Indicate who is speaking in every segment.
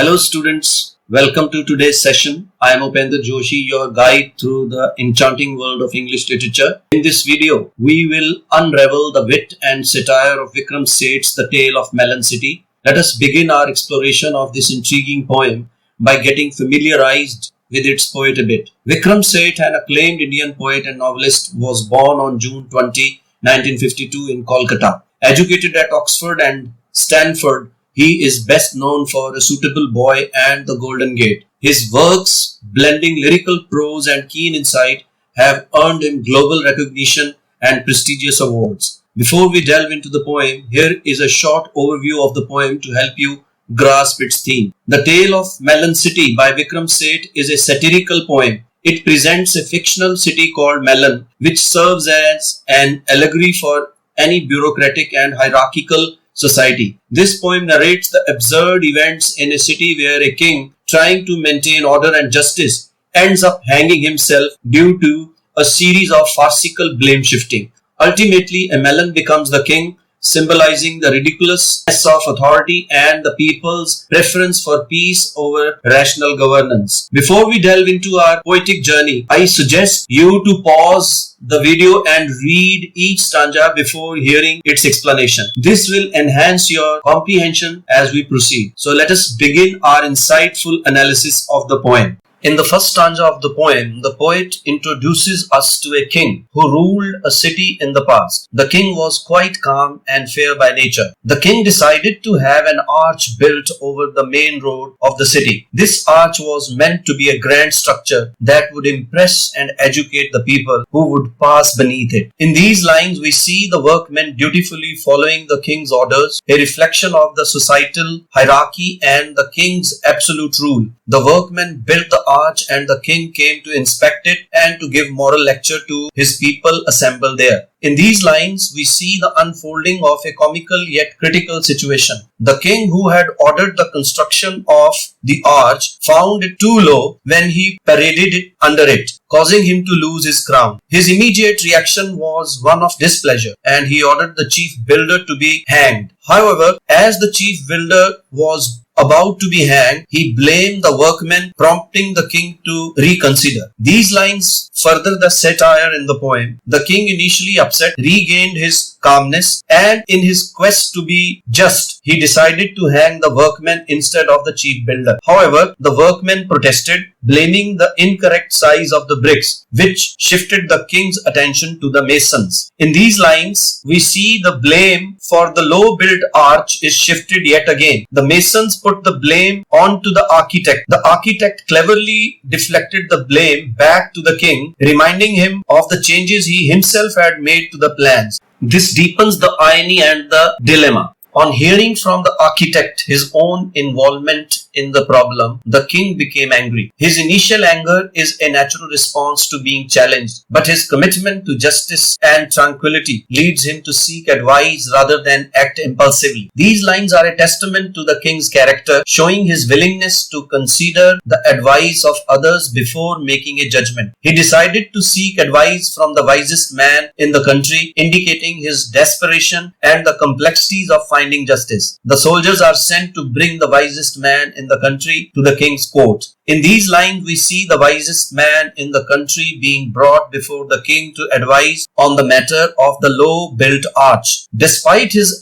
Speaker 1: Hello students, welcome to today's session. I am Upendra Joshi, your guide through the enchanting world of English literature. In this video, we will unravel the wit and satire of Vikram Seth's The Tale of Melon City. Let us begin our exploration of this intriguing poem by getting familiarized with its poet a bit. Vikram Seth, an acclaimed Indian poet and novelist, was born on June 20, 1952 in Kolkata. Educated at Oxford and Stanford, he is best known for A Suitable Boy and The Golden Gate. His works, blending lyrical prose and keen insight, have earned him global recognition and prestigious awards. Before we delve into the poem, here is a short overview of the poem to help you grasp its theme. The Tale of Melon City by Vikram Seth is a satirical poem. It presents a fictional city called Melon, which serves as an allegory for any bureaucratic and hierarchical society. This poem narrates the absurd events in a city where a king, trying to maintain order and justice, ends up hanging himself due to a series of farcical blame shifting. Ultimately, a melon becomes the king, symbolizing the ridiculousness of authority and the people's preference for peace over rational governance. Before we delve into our poetic journey, I suggest you to pause the video and read each stanza before hearing its explanation. This will enhance your comprehension as we proceed. So let us begin our insightful analysis of the poem. In the first stanza of the poem, the poet introduces us to a king who ruled a city in the past. The king was quite calm and fair by nature. The king decided to have an arch built over the main road of the city. This arch was meant to be a grand structure that would impress and educate the people who would pass beneath it. In these lines, we see the workmen dutifully following the king's orders, a reflection of the societal hierarchy and the king's absolute rule. The workmen built the arch and the king came to inspect it and to give moral lecture to his people assembled there. In these lines, we see the unfolding of a comical yet critical situation. The king who had ordered the construction of the arch found it too low when he paraded it under it, causing him to lose his crown. His immediate reaction was one of displeasure, and he ordered the chief builder to be hanged. However, as the chief builder was about to be hanged, he blamed the workmen, prompting the king to reconsider. These lines further the satire in the poem. The king, initially upset, regained his calmness, and in his quest to be just, he decided to hang the workmen instead of the chief builder. However, the workmen protested, blaming the incorrect size of the bricks, which shifted the king's attention to the masons. In these lines, we see the blame for the low-built arch is shifted yet again. The masons put the blame onto the architect. The architect cleverly deflected the blame back to the king, reminding him of the changes he himself had made to the plans. This deepens the irony and the dilemma. On hearing from the architect his own involvement in the problem, the king became angry. His initial anger is a natural response to being challenged, but his commitment to justice and tranquility leads him to seek advice rather than act impulsively. These lines are a testament to the king's character, showing his willingness to consider the advice of others before making a judgment. He decided to seek advice from the wisest man in the country, indicating his desperation and the complexities of finding justice. The soldiers are sent to bring the wisest man in the country to the king's court. In these lines, we see the wisest man in the country being brought before the king to advise on the matter of the low-built arch. Despite his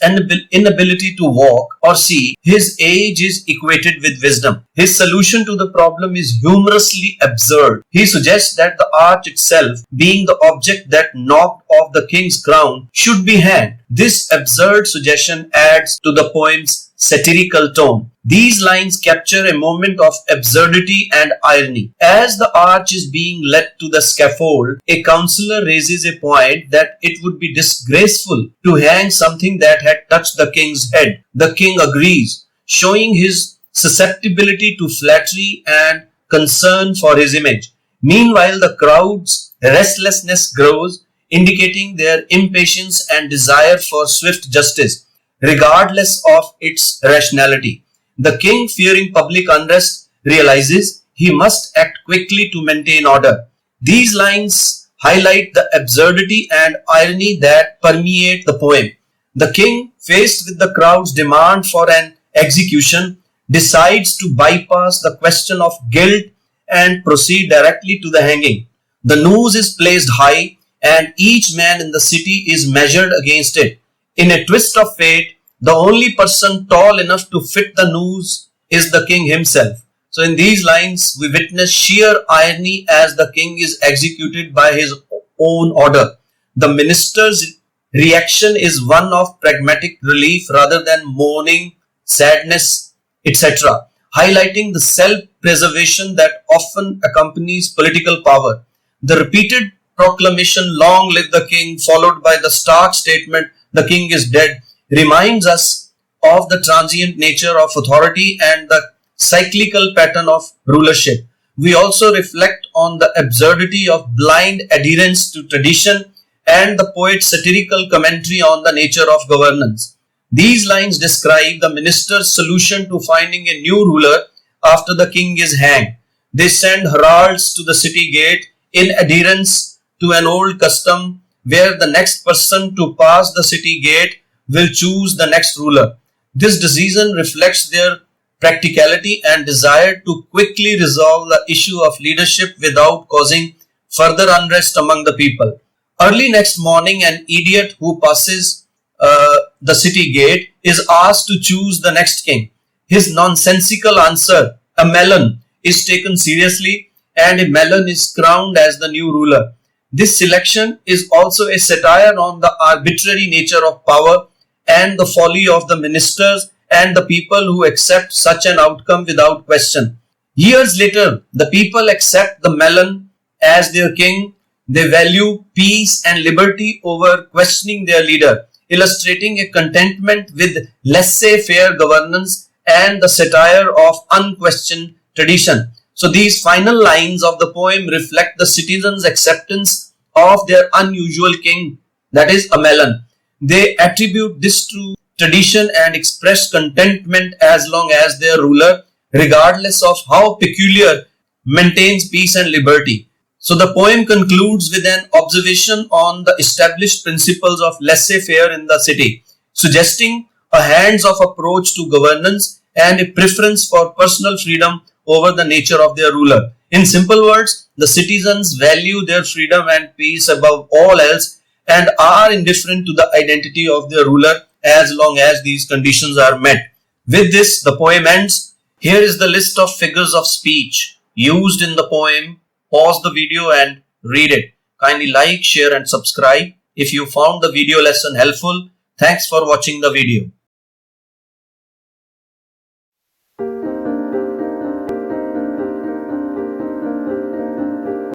Speaker 1: inability to walk or see, his age is equated with wisdom. His solution to the problem is humorously absurd. He suggests that the arch itself, being the object that knocked off the king's crown, should be hanged. This absurd suggestion adds to the poem's satirical tone. These lines capture a moment of absurdity and irony. As the arch is being led to the scaffold, a counselor raises a point that it would be disgraceful to hang something that had touched the king's head. The king agrees, showing his susceptibility to flattery and concern for his image. Meanwhile, the crowd's restlessness grows, indicating their impatience and desire for swift justice, regardless of its rationality. The king, fearing public unrest, realizes he must act quickly to maintain order. These lines highlight the absurdity and irony that permeate the poem. The king, faced with the crowd's demand for an execution, decides to bypass the question of guilt and proceed directly to the hanging. The noose is placed high and each man in the city is measured against it. In a twist of fate, the only person tall enough to fit the noose is the king himself. So in these lines, we witness sheer irony as the king is executed by his own order. The minister's reaction is one of pragmatic relief rather than mourning, sadness, etc., highlighting the self-preservation that often accompanies political power. The repeated proclamation, "Long live the king," followed by the stark statement, "The king is dead," reminds us of the transient nature of authority and the cyclical pattern of rulership. We also reflect on the absurdity of blind adherence to tradition and the poet's satirical commentary on the nature of governance. These lines describe the minister's solution to finding a new ruler after the king is hanged. They send heralds to the city gate in adherence to an old custom where the next person to pass the city gate will choose the next ruler. This decision reflects their practicality and desire to quickly resolve the issue of leadership without causing further unrest among the people. Early next morning, an idiot who passes the city gate is asked to choose the next king. His nonsensical answer, "a melon," is taken seriously and a melon is crowned as the new ruler. This selection is also a satire on the arbitrary nature of power and the folly of the ministers and the people who accept such an outcome without question. Years later, the people accept the melon as their king. They value peace and liberty over questioning their leader, illustrating a contentment with laissez-faire governance and the satire of unquestioned tradition. So these final lines of the poem reflect the citizens' acceptance of their unusual king, that is a melon. They attribute this to tradition and express contentment as long as their ruler, regardless of how peculiar, maintains peace and liberty. So the poem concludes with an observation on the established principles of laissez-faire in the city, suggesting a hands-off approach to governance and a preference for personal freedom over the nature of their ruler. In simple words, the citizens value their freedom and peace above all else and are indifferent to the identity of their ruler as long as these conditions are met. With this, the poem ends. Here is the list of figures of speech used in the poem. Pause the video and read it. Kindly like, share and subscribe if you found the video lesson helpful. Thanks for watching the video.